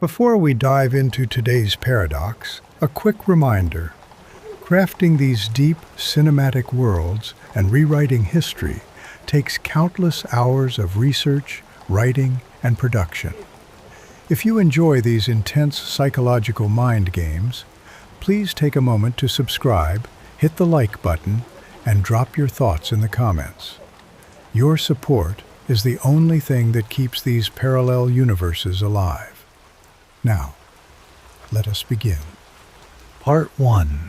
Before we dive into today's paradox, a quick reminder. Crafting these deep, cinematic worlds and rewriting history takes countless hours of research, writing, and production. If you enjoy these intense psychological mind games, please take a moment to subscribe, hit the like button, and drop your thoughts in the comments. Your support is the only thing that keeps these parallel universes alive. Now, let us begin. Part 1.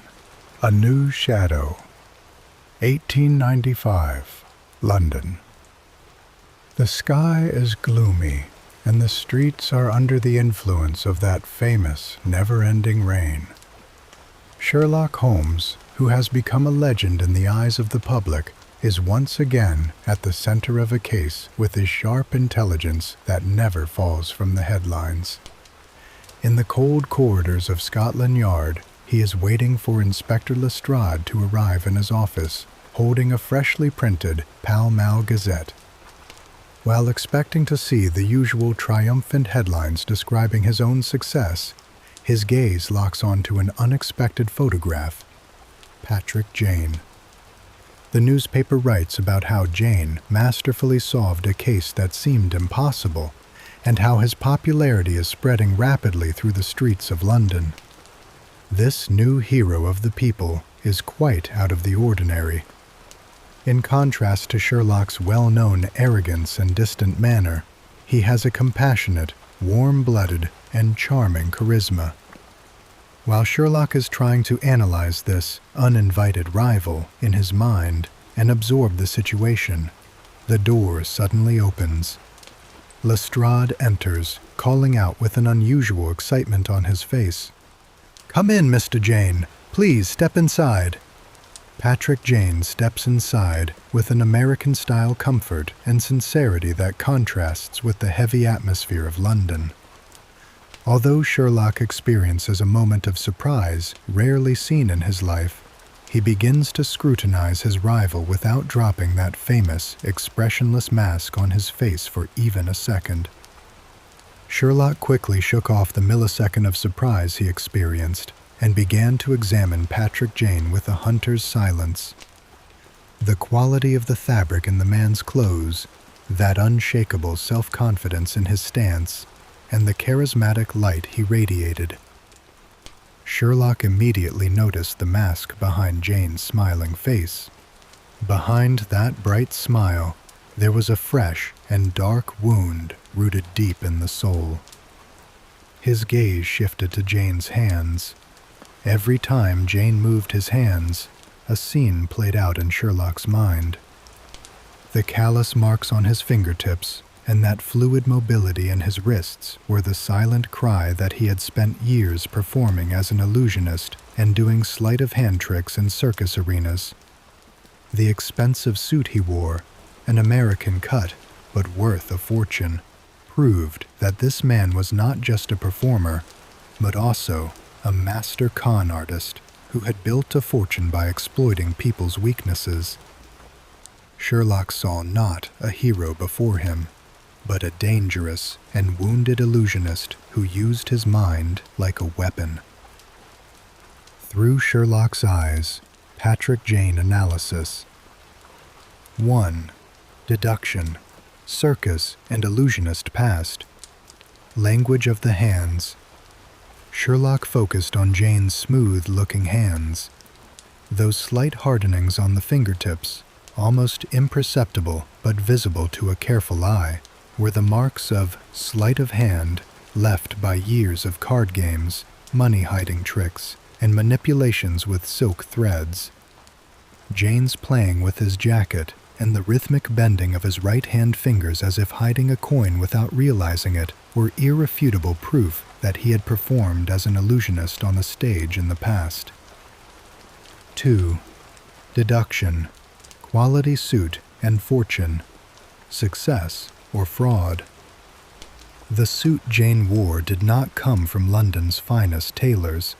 A New Shadow. 1895, London. The sky is gloomy, and the streets are under the influence of that famous, never-ending rain. Sherlock Holmes, who has become a legend in the eyes of the public, is once again at the center of a case with his sharp intelligence that never falls from the headlines. In the cold corridors of Scotland Yard, he is waiting for Inspector Lestrade to arrive in his office, holding a freshly printed Pall Mall Gazette. While expecting to see the usual triumphant headlines describing his own success, his gaze locks onto an unexpected photograph. Patrick Jane. The newspaper writes about how Jane masterfully solved a case that seemed impossible, and how his popularity is spreading rapidly through the streets of London. This new hero of the people is quite out of the ordinary. In contrast to Sherlock's well-known arrogance and distant manner, he has a compassionate, warm-blooded, and charming charisma. While Sherlock is trying to analyze this uninvited rival in his mind and absorb the situation, the door suddenly opens. Lestrade enters, calling out with an unusual excitement on his face. "Come in, Mr. Jane. Please step inside." Patrick Jane steps inside with an American-style comfort and sincerity that contrasts with the heavy atmosphere of London. Although Sherlock experiences a moment of surprise rarely seen in his life, he begins to scrutinize his rival without dropping that famous, expressionless mask on his face for even a second. Sherlock quickly shook off the millisecond of surprise he experienced and began to examine Patrick Jane with a hunter's silence. The quality of the fabric in the man's clothes, that unshakable self-confidence in his stance, and the charismatic light he radiated. Sherlock immediately noticed the mask behind Jane's smiling face. Behind that bright smile, there was a fresh and dark wound rooted deep in the soul. His gaze shifted to Jane's hands. Every time Jane moved his hands, a scene played out in Sherlock's mind. The callous marks on his fingertips and that fluid mobility in his wrists were the silent cry that he had spent years performing as an illusionist and doing sleight-of-hand tricks in circus arenas. The expensive suit he wore, an American cut but worth a fortune, proved that this man was not just a performer, but also a master con artist who had built a fortune by exploiting people's weaknesses. Sherlock saw not a hero before him, but a dangerous and wounded illusionist who used his mind like a weapon. Through Sherlock's eyes, Patrick Jane analysis. 1. Deduction, circus and illusionist past. Language of the hands. Sherlock focused on Jane's smooth-looking hands. Those slight hardenings on the fingertips, almost imperceptible but visible to a careful eye, were the marks of sleight of hand left by years of card games, money-hiding tricks, and manipulations with silk threads. Jane's playing with his jacket and the rhythmic bending of his right-hand fingers as if hiding a coin without realizing it were irrefutable proof that he had performed as an illusionist on the stage in the past. 2. Deduction, quality suit and fortune, success or fraud. The suit Jane wore did not come from London's finest tailors.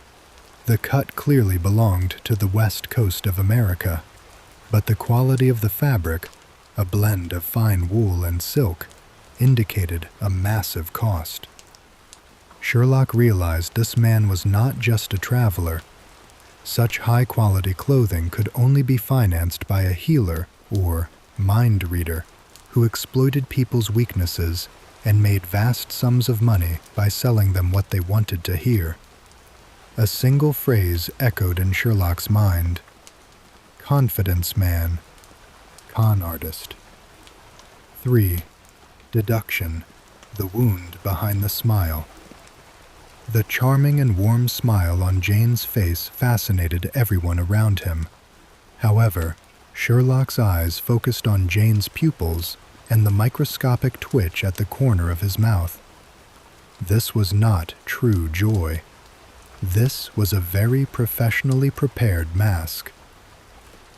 The cut clearly belonged to the west coast of America, but the quality of the fabric, a blend of fine wool and silk, indicated a massive cost. Sherlock realized this man was not just a traveler. Such high-quality clothing could only be financed by a healer or mind reader who exploited people's weaknesses and made vast sums of money by selling them what they wanted to hear. A single phrase echoed in Sherlock's mind: confidence man, con artist. 3. Deduction, the wound behind the smile. The charming and warm smile on Jane's face fascinated everyone around him. However, Sherlock's eyes focused on Jane's pupils and the microscopic twitch at the corner of his mouth. This was not true joy. This was a very professionally prepared mask.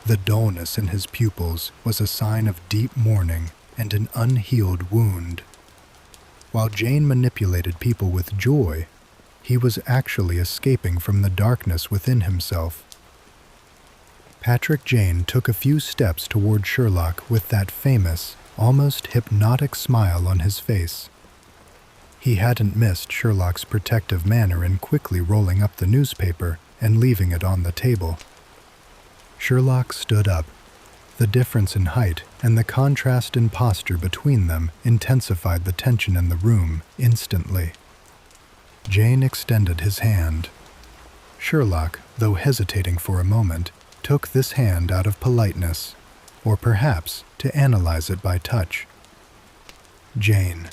The dullness in his pupils was a sign of deep mourning and an unhealed wound. While Jane manipulated people with joy, he was actually escaping from the darkness within himself. Patrick Jane took a few steps toward Sherlock with that famous, almost hypnotic smile on his face. He hadn't missed Sherlock's protective manner in quickly rolling up the newspaper and leaving it on the table. Sherlock stood up. The difference in height and the contrast in posture between them intensified the tension in the room instantly. Jane extended his hand. Sherlock, though hesitating for a moment, took this hand out of politeness, or perhaps to analyze it by touch. Jane: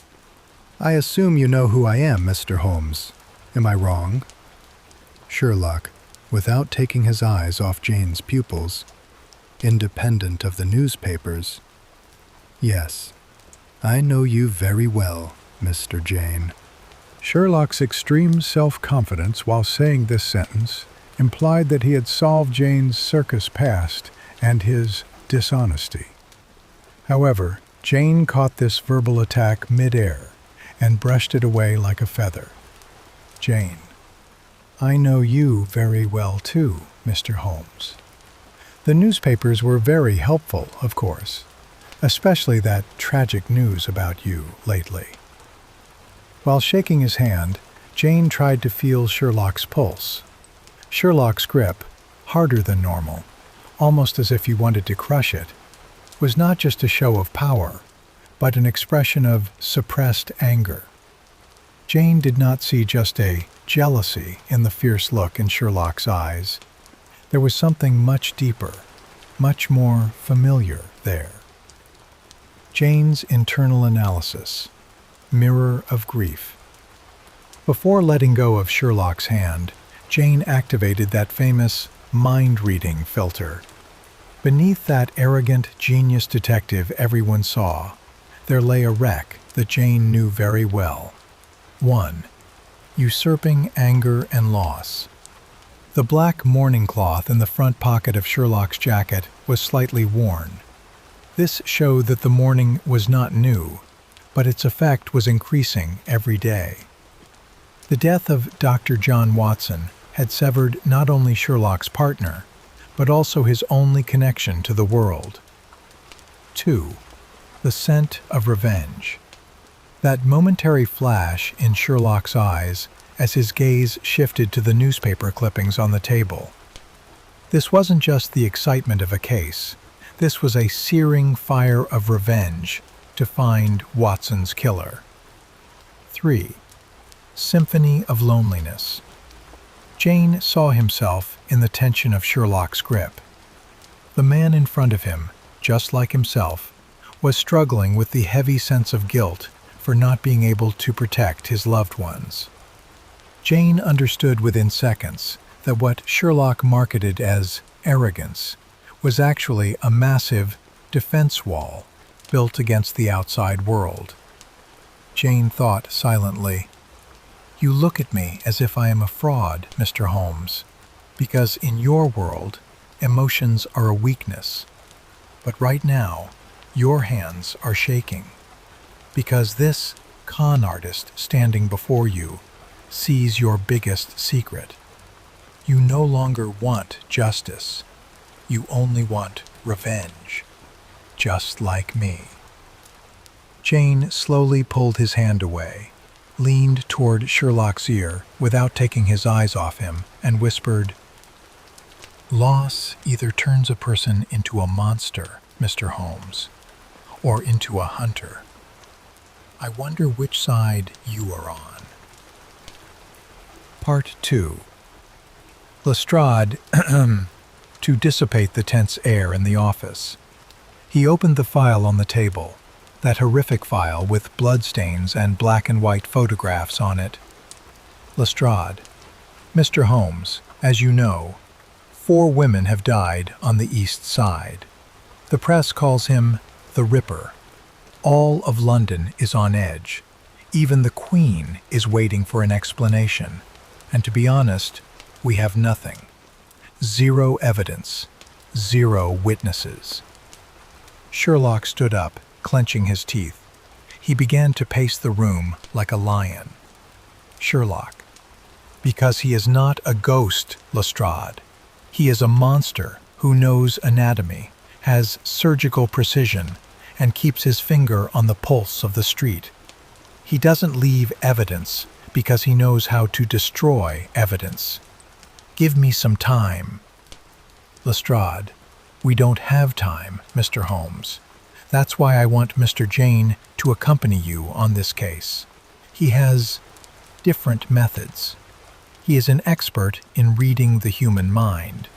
I assume you know who I am, Mr. Holmes. Am I wrong? Sherlock, without taking his eyes off Jane's pupils, independent of the newspapers: Yes, I know you very well, Mr. Jane. Sherlock's extreme self-confidence while saying this sentence implied that he had solved Jane's circus past and his dishonesty. However, Jane caught this verbal attack mid-air and brushed it away like a feather. Jane: I know you very well too, Mr. Holmes. The newspapers were very helpful, of course, especially that tragic news about you lately. While shaking his hand, Jane tried to feel Sherlock's pulse. Sherlock's grip, harder than normal, almost as if he wanted to crush it, was not just a show of power, but an expression of suppressed anger. Jane did not see just a jealousy in the fierce look in Sherlock's eyes. There was something much deeper, much more familiar there. Jane's internal analysis. Mirror of grief. Before letting go of Sherlock's hand, Jane activated that famous mind-reading filter. Beneath that arrogant genius detective everyone saw, there lay a wreck that Jane knew very well. 1. Usurping anger and loss. The black mourning cloth in the front pocket of Sherlock's jacket was slightly worn. This showed that the mourning was not new, but its effect was increasing every day. The death of Dr. John Watson had severed not only Sherlock's partner, but also his only connection to the world. 2. The scent of revenge. That momentary flash in Sherlock's eyes as his gaze shifted to the newspaper clippings on the table. This wasn't just the excitement of a case. This was a searing fire of revenge to find Watson's killer. 3. Symphony of loneliness. Jane saw himself in the tension of Sherlock's grip. The man in front of him, just like himself, was struggling with the heavy sense of guilt for not being able to protect his loved ones. Jane understood within seconds that what Sherlock marketed as arrogance was actually a massive defense wall built against the outside world. Jane thought silently, "You look at me as if I am a fraud, Mr. Holmes, because in your world, emotions are a weakness. But right now, your hands are shaking, because this con artist standing before you sees your biggest secret. You no longer want justice. You only want revenge, just like me." Jane slowly pulled his hand away. leaned toward Sherlock's ear without taking his eyes off him and whispered, "Loss either turns a person into a monster, Mr. Holmes, or into a hunter. I wonder which side you are on." Part 2. Lestrade, to dissipate the tense air in the office. He opened the file on the table, that horrific file with bloodstains and black and white photographs on it. Lestrade, "Mr. Holmes, as you know, 4 women have died on the East Side. The press calls him the Ripper. All of London is on edge. Even the Queen is waiting for an explanation. And to be honest, we have nothing. 0 evidence, 0 witnesses." Sherlock stood up, clenching his teeth. He began to pace the room like a lion. "Sherlock, because he is not a ghost, Lestrade. He is a monster who knows anatomy, has surgical precision, and keeps his finger on the pulse of the street. He doesn't leave evidence because he knows how to destroy evidence. Give me some time." "Lestrade, we don't have time, Mr. Holmes. That's why I want Mr. Jane to accompany you on this case. He has different methods. He is an expert in reading the human mind."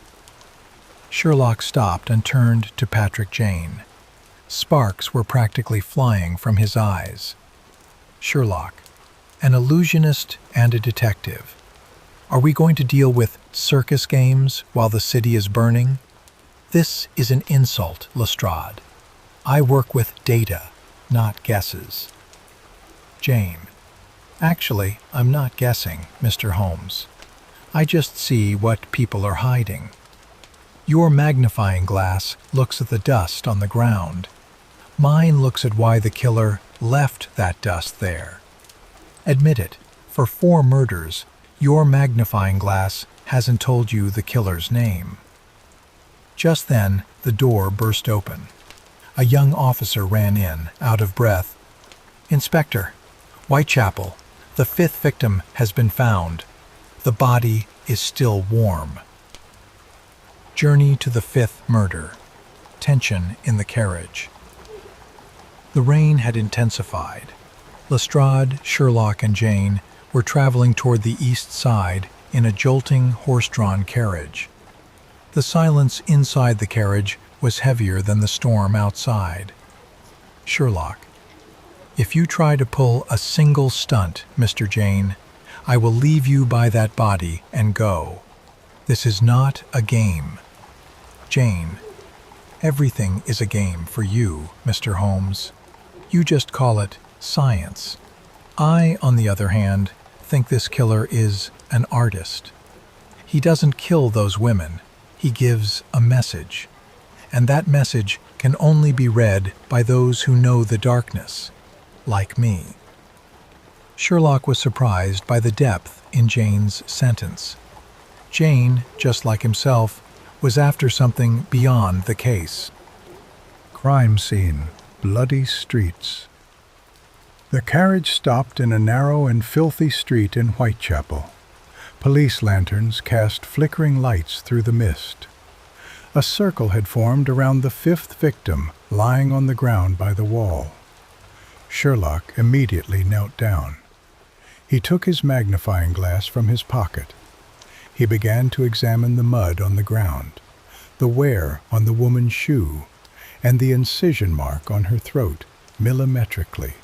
Sherlock stopped and turned to Patrick Jane. Sparks were practically flying from his eyes. "Sherlock, an illusionist and a detective. Are we going to deal with circus games while the city is burning? This is an insult, Lestrade. I work with data, not guesses." "Jane, actually, I'm not guessing, Mr. Holmes. I just see what people are hiding. Your magnifying glass looks at the dust on the ground. Mine looks at why the killer left that dust there. Admit it, for 4 murders, your magnifying glass hasn't told you the killer's name." Just then, the door burst open. A young officer ran in, out of breath. "Inspector, Whitechapel, the 5th victim has been found. The body is still warm." Journey to the 5th murder. Tension in the carriage. The rain had intensified. Lestrade, Sherlock, and Jane were traveling toward the East Side in a jolting, horse-drawn carriage. The silence inside the carriage was heavier than the storm outside. "Sherlock, if you try to pull a single stunt, Mr. Jane, I will leave you by that body and go. This is not a game. Jane, everything is a game for you, Mr. Holmes. You just call it science. I, on the other hand, think this killer is an artist. He doesn't kill those women. He gives a message. And that message can only be read by those who know the darkness, like me." Sherlock was surprised by the depth in Jane's sentence. Jane, just like himself, was after something beyond the case. Crime scene, bloody streets. The carriage stopped in a narrow and filthy street in Whitechapel. Police lanterns cast flickering lights through the mist. A circle had formed around the 5th victim lying on the ground by the wall. Sherlock immediately knelt down. He took his magnifying glass from his pocket. He began to examine the mud on the ground, the wear on the woman's shoe, and the incision mark on her throat, millimetrically.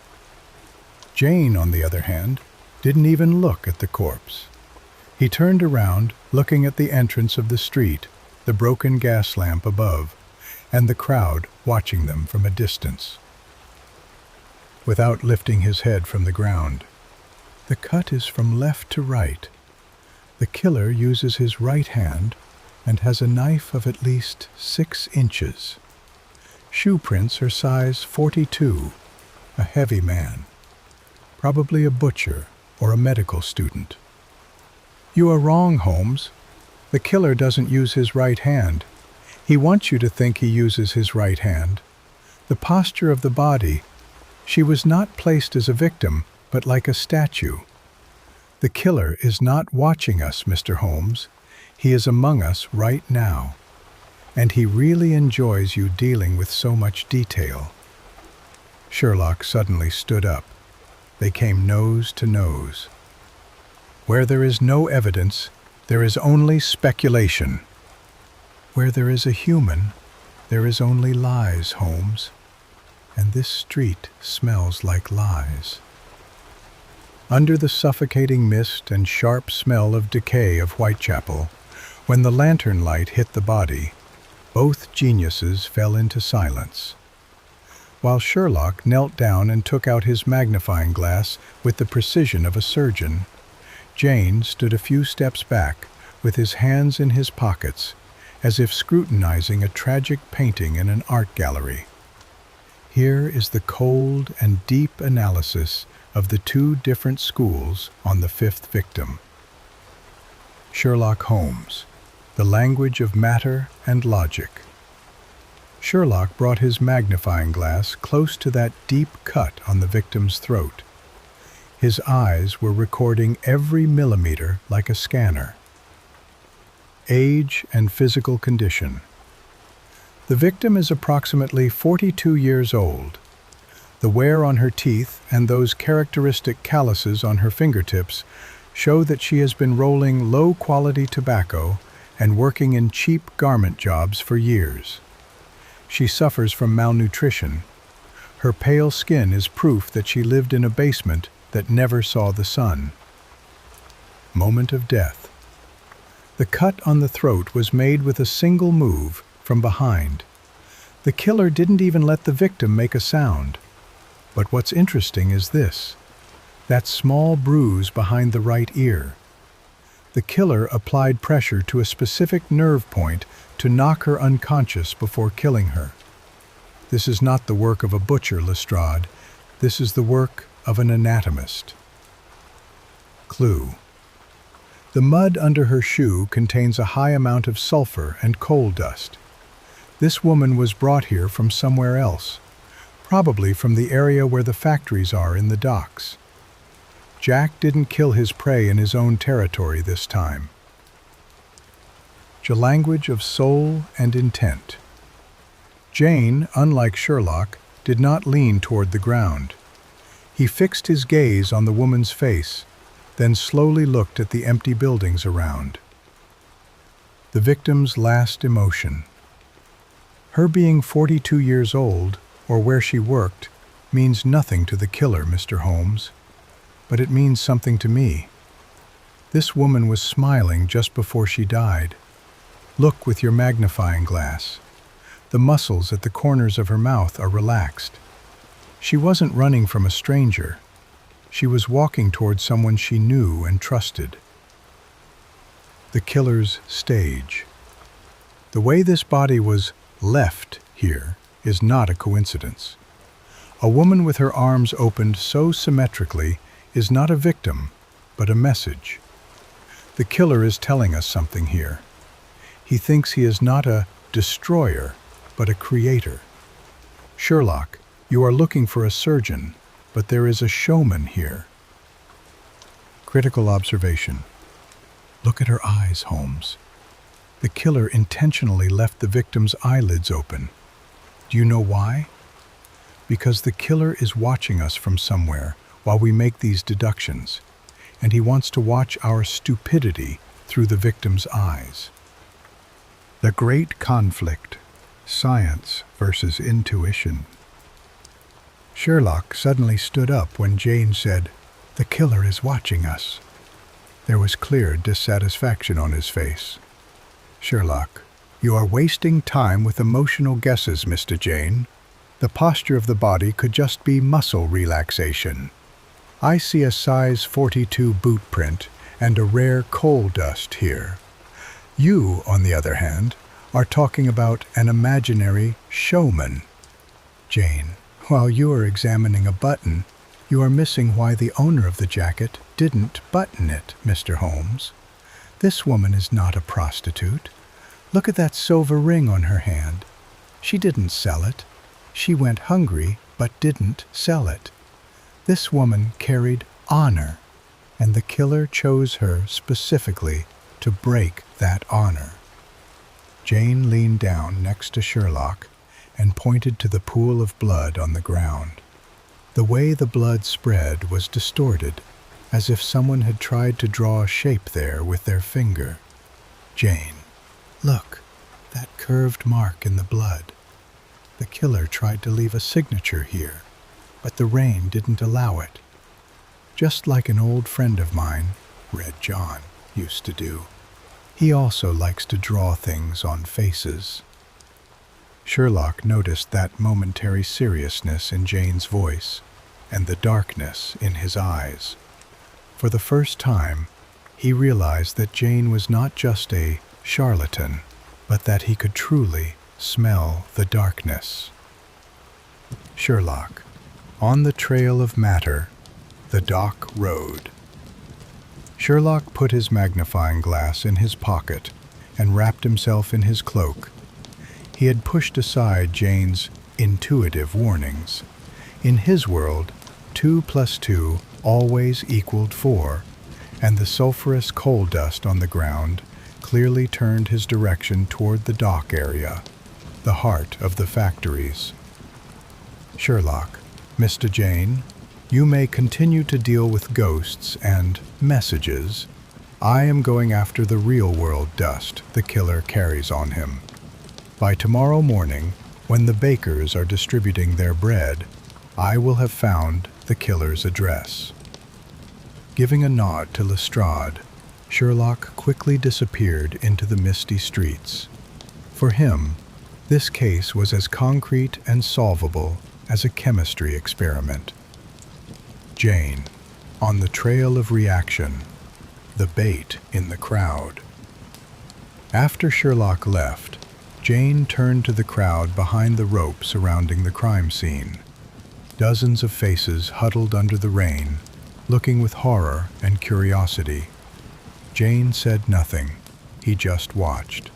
Jane, on the other hand, didn't even look at the corpse. He turned around, looking at the entrance of the street, the broken gas lamp above, and the crowd watching them from a distance. Without lifting his head from the ground, "The cut is from left to right. The killer uses his right hand and has a knife of at least 6 inches. Shoe prints are size 42, a heavy man. Probably a butcher or a medical student." "You are wrong, Holmes. The killer doesn't use his right hand. He wants you to think he uses his right hand. The posture of the body, she was not placed as a victim, but like a statue. The killer is not watching us, Mr. Holmes. He is among us right now. And he really enjoys you dealing with so much detail. Sherlock suddenly stood up. They came nose to nose. Where there is no evidence, there is only speculation. Where there is a human, there is only lies, Holmes. And this street smells like lies. Under the suffocating mist and sharp smell of decay of Whitechapel, when the lantern light hit the body, both geniuses fell into silence. While Sherlock knelt down and took out his magnifying glass with the precision of a surgeon, Jane stood a few steps back with his hands in his pockets, as if scrutinizing a tragic painting in an art gallery. Here is the cold and deep analysis of the two different schools on the fifth victim. Sherlock Holmes, the language of matter and logic. Sherlock brought his magnifying glass close to that deep cut on the victim's throat. His eyes were recording every millimeter like a scanner. Age and physical condition. The victim is approximately 42 years old. The wear on her teeth and those characteristic calluses on her fingertips show that she has been rolling low-quality tobacco and working in cheap garment jobs for years. She suffers from malnutrition. Her pale skin is proof that she lived in a basement that never saw the sun. Moment of death. The cut on the throat was made with a single move from behind. The killer didn't even let the victim make a sound. But what's interesting is this: that small bruise behind the right ear. The killer applied pressure to a specific nerve point to knock her unconscious before killing her. This is not the work of a butcher, Lestrade. This is the work of an anatomist. Clue. The mud under her shoe contains a high amount of sulfur and coal dust. This woman was brought here from somewhere else, probably from the area where the factories are in the docks. Jack didn't kill his prey in his own territory this time. The language of soul and intent. Jane, unlike Sherlock, did not lean toward the ground. He fixed his gaze on the woman's face, then slowly looked at the empty buildings around. The victim's last emotion. Her being 42 years old, or where she worked, means nothing to the killer, Mr. Holmes. But it means something to me. This woman was smiling just before she died. Look with your magnifying glass. The muscles at the corners of her mouth are relaxed. She wasn't running from a stranger. She was walking towards someone she knew and trusted. The killer's stage. The way this body was left here is not a coincidence. A woman with her arms opened so symmetrically is not a victim, but a message. The killer is telling us something here. He thinks he is not a destroyer, but a creator. Sherlock, you are looking for a surgeon, but there is a showman here. Critical observation. Look at her eyes, Holmes. The killer intentionally left the victim's eyelids open. Do you know why? Because the killer is watching us from somewhere while we make these deductions, and he wants to watch our stupidity through the victim's eyes. The great conflict, science versus intuition. Sherlock suddenly stood up when Jane said, "The killer is watching us." There was clear dissatisfaction on his face. Sherlock, you are wasting time with emotional guesses, Mr. Jane. The posture of the body could just be muscle relaxation. I see a size 42 boot print and a rare coal dust here. You, on the other hand, are talking about an imaginary showman. Jane, while you are examining a button, you are missing why the owner of the jacket didn't button it, Mr. Holmes. This woman is not a prostitute. Look at that silver ring on her hand. She didn't sell it. She went hungry, but didn't sell it. This woman carried honor, and the killer chose her specifically to break that honor. Jane leaned down next to Sherlock and pointed to the pool of blood on the ground. The way the blood spread was distorted, as if someone had tried to draw a shape there with their finger. Jane, look, that curved mark in the blood. The killer tried to leave a signature here, but the rain didn't allow it. Just like an old friend of mine, Red John, used to do. He also likes to draw things on faces. Sherlock noticed that momentary seriousness in Jane's voice and the darkness in his eyes. For the first time, he realized that Jane was not just a charlatan, but that he could truly smell the darkness. Sherlock, on the trail of matter, the dock road. Sherlock put his magnifying glass in his pocket and wrapped himself in his cloak. He had pushed aside Jane's intuitive warnings. In his world, 2 + 2 always equaled 4, and the sulphurous coal dust on the ground clearly turned his direction toward the dock area, the heart of the factories. Sherlock, Mr. Jane, you may continue to deal with ghosts and messages. I am going after the real-world dust the killer carries on him. By tomorrow morning, when the bakers are distributing their bread, I will have found the killer's address. Giving a nod to Lestrade, Sherlock quickly disappeared into the misty streets. For him, this case was as concrete and solvable as a chemistry experiment. Jane, on the trail of reaction, the bait in the crowd. After Sherlock left, Jane turned to the crowd behind the rope surrounding the crime scene. Dozens of faces huddled under the rain, looking with horror and curiosity. Jane said nothing. He just watched.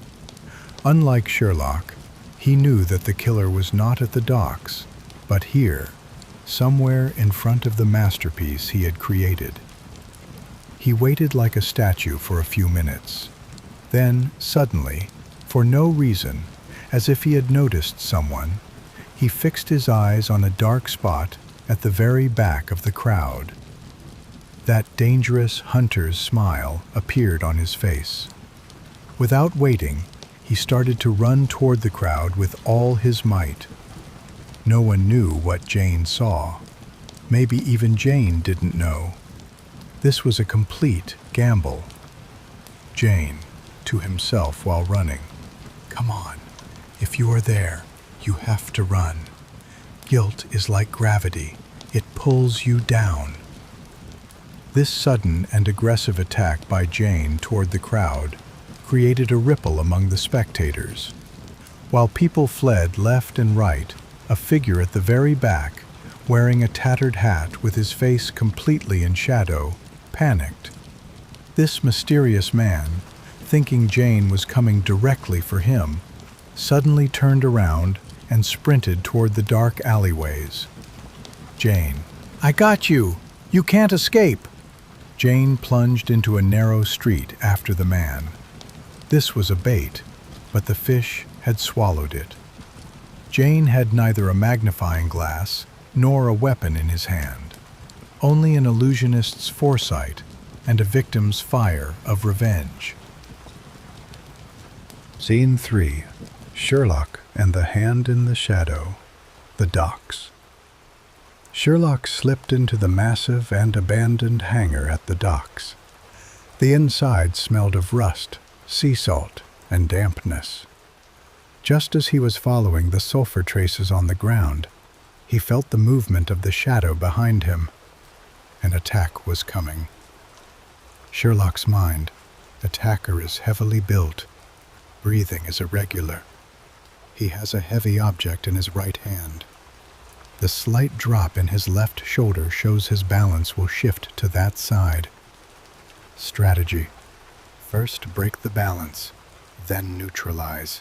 Unlike Sherlock, he knew that the killer was not at the docks, but here, somewhere in front of the masterpiece he had created. He waited like a statue for a few minutes. Then, suddenly, for no reason, as if he had noticed someone, he fixed his eyes on a dark spot at the very back of the crowd. That dangerous hunter's smile appeared on his face. Without waiting, he started to run toward the crowd with all his might. No one knew what Jane saw. Maybe even Jane didn't know. This was a complete gamble. Jane, to himself while running, "Come on, if you are there, you have to run. Guilt is like gravity, it pulls you down." This sudden and aggressive attack by Jane toward the crowd created a ripple among the spectators. While people fled left and right, a figure at the very back, wearing a tattered hat with his face completely in shadow, panicked. This mysterious man, thinking Jane was coming directly for him, suddenly turned around and sprinted toward the dark alleyways. Jane, "I got you! You can't escape!" Jane plunged into a narrow street after the man. This was a bait, but the fish had swallowed it. Jane had neither a magnifying glass nor a weapon in his hand, only an illusionist's foresight and a victim's fire of revenge. Scene 3. Sherlock and the Hand in the Shadow. The Docks. Sherlock slipped into the massive and abandoned hangar at the docks. The inside smelled of rust, sea salt, and dampness. Just as he was following the sulfur traces on the ground, he felt the movement of the shadow behind him. An attack was coming. Sherlock's mind, attacker is heavily built. Breathing is irregular. He has a heavy object in his right hand. The slight drop in his left shoulder shows his balance will shift to that side. Strategy. First break the balance, then neutralize.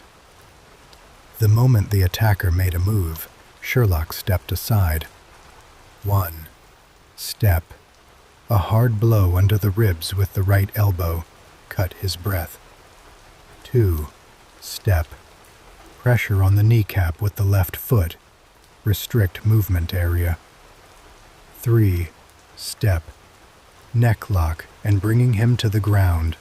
The moment the attacker made a move, Sherlock stepped aside. 1, Step. A hard blow under the ribs with the right elbow cut his breath. 2. Step. Pressure on the kneecap with the left foot. Restrict movement area. 3. Step. Neck lock and bringing him to the ground.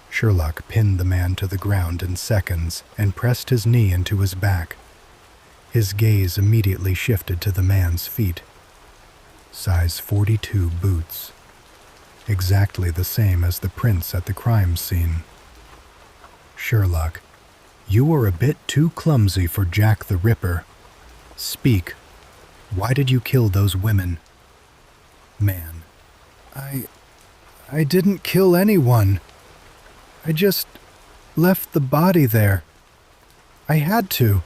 Sherlock pinned the man to the ground in seconds and pressed his knee into his back. His gaze immediately shifted to the man's feet. Size 42 boots. Exactly the same as the prints at the crime scene. Sherlock, you are a bit too clumsy for Jack the Ripper. Speak. Why did you kill those women? Man. I didn't kill anyone. I just left the body there. I had to.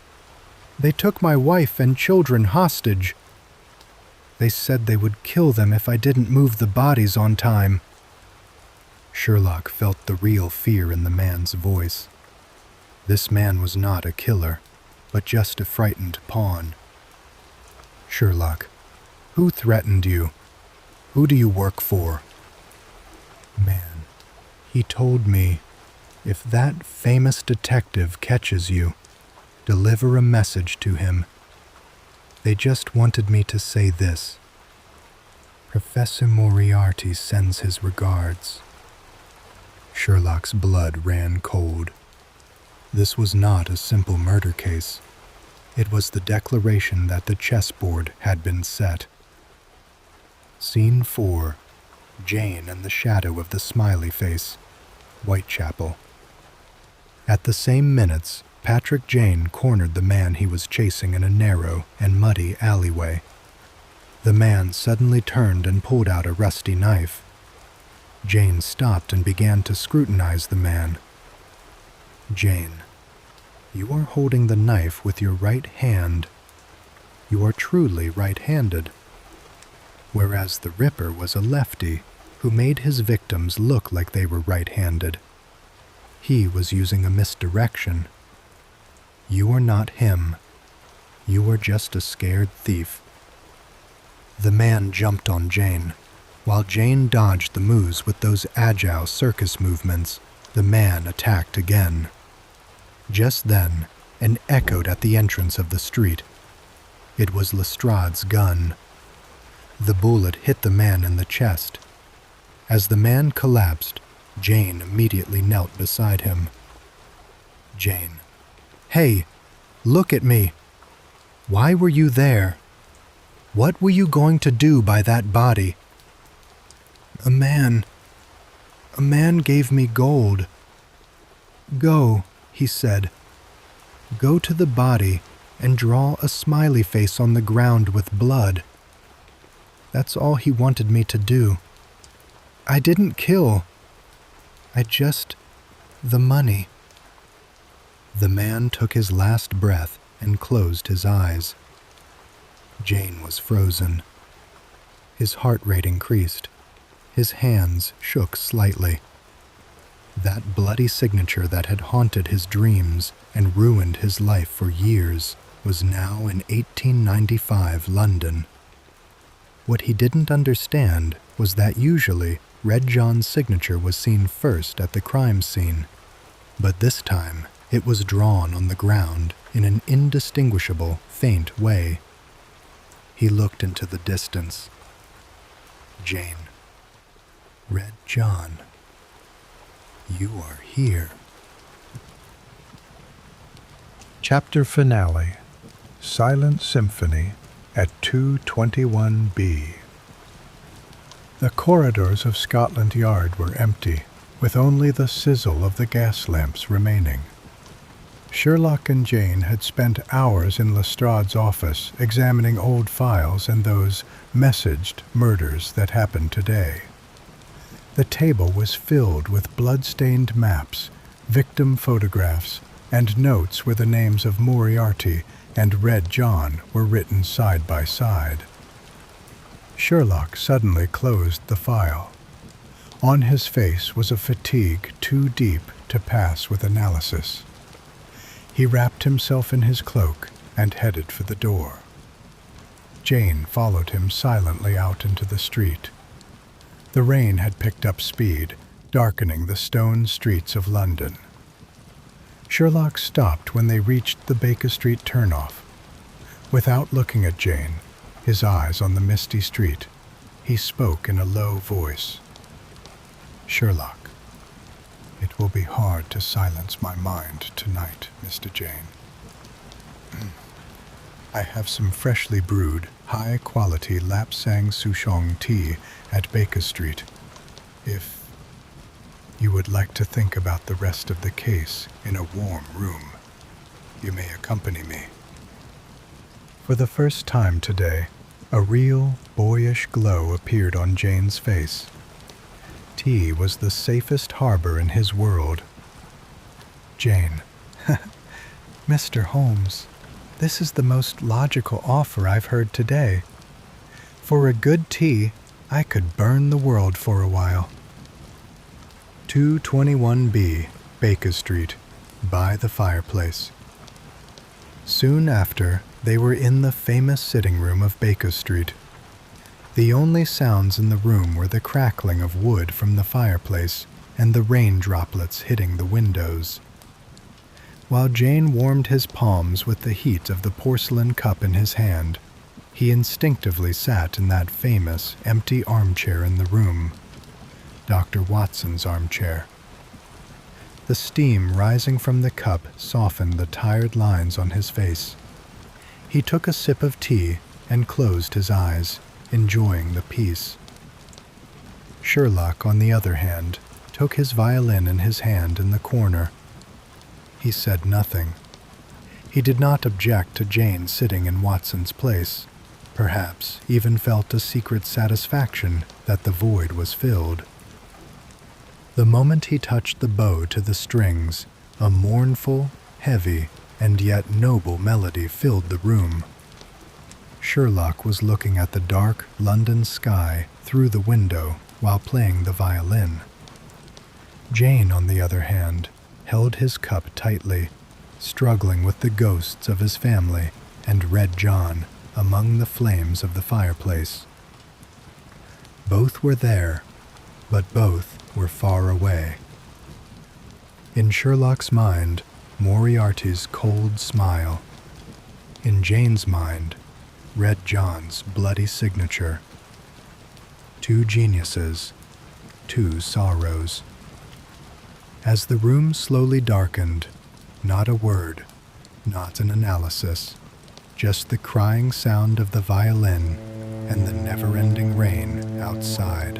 They took my wife and children hostage. They said they would kill them if I didn't move the bodies on time. Sherlock felt the real fear in the man's voice. This man was not a killer, but just a frightened pawn. Sherlock, who threatened you? Who do you work for? Man, he told me, if that famous detective catches you, deliver a message to him. They just wanted me to say this. Professor Moriarty sends his regards. Sherlock's blood ran cold. This was not a simple murder case. It was the declaration that the chessboard had been set. Scene 4. Jane and the shadow of the smiley face. Whitechapel. At the same minutes, Patrick Jane cornered the man he was chasing in a narrow and muddy alleyway. The man suddenly turned and pulled out a rusty knife. Jane stopped and began to scrutinize the man. Jane, you are holding the knife with your right hand. You are truly right-handed. Whereas the Ripper was a lefty who made his victims look like they were right-handed. He was using a misdirection. You are not him. You are just a scared thief. The man jumped on Jane. While Jane dodged the moves with those agile circus movements, the man attacked again. Just then, an echoed at the entrance of the street. It was Lestrade's gun. The bullet hit the man in the chest. As the man collapsed, Jane immediately knelt beside him. Jane. Hey, look at me. Why were you there? What were you going to do by that body? A man gave me gold. Go, he said. Go to the body and draw a smiley face on the ground with blood. That's all he wanted me to do. I didn't kill. The money. The man took his last breath and closed his eyes. Jane was frozen. His heart rate increased. His hands shook slightly. That bloody signature that had haunted his dreams and ruined his life for years was now in 1895 London. What he didn't understand was that usually Red John's signature was seen first at the crime scene, but this time it was drawn on the ground in an indistinguishable, faint way. He looked into the distance. Jane. Red John. You are here. Chapter Finale. Silent Symphony at 221B. The corridors of Scotland Yard were empty, with only the sizzle of the gas lamps remaining. Sherlock and Jane had spent hours in Lestrade's office examining old files and those messaged murders that happened today. The table was filled with blood-stained maps, victim photographs, and notes where the names of Moriarty and Red John were written side by side. Sherlock suddenly closed the file. On his face was a fatigue too deep to pass with analysis. He wrapped himself in his cloak and headed for the door. Jane followed him silently out into the street. The rain had picked up speed, darkening the stone streets of London. Sherlock stopped when they reached the Baker Street turnoff. Without looking at Jane, his eyes on the misty street, he spoke in a low voice. "Sherlock, it will be hard to silence my mind tonight, Mr. Jane. I have some freshly brewed, high-quality Lapsang Souchong tea at Baker Street. If you would like to think about the rest of the case in a warm room, you may accompany me." For the first time today, a real, boyish glow appeared on Jane's face. Tea was the safest harbor in his world. Jane, "Mr. Holmes, this is the most logical offer I've heard today. For a good tea, I could burn the world for a while." 221B, Baker Street, by the fireplace. Soon after, they were in the famous sitting room of Baker Street. The only sounds in the room were the crackling of wood from the fireplace and the rain droplets hitting the windows. While Jane warmed his palms with the heat of the porcelain cup in his hand, he instinctively sat in that famous, empty armchair in the room, Dr. Watson's armchair. The steam rising from the cup softened the tired lines on his face. He took a sip of tea and closed his eyes, enjoying the peace. Sherlock, on the other hand, took his violin in his hand in the corner. He said nothing. He did not object to Jane sitting in Watson's place, perhaps even felt a secret satisfaction that the void was filled. The moment he touched the bow to the strings, a mournful, heavy, and yet noble melody filled the room. Sherlock was looking at the dark London sky through the window while playing the violin. Jane, on the other hand, held his cup tightly, struggling with the ghosts of his family and Red John among the flames of the fireplace. Both were there, but both were far away. In Sherlock's mind, Moriarty's cold smile. In Jane's mind, Red John's bloody signature. Two geniuses, two sorrows. As the room slowly darkened, not a word, not an analysis, just the crying sound of the violin and the never-ending rain outside.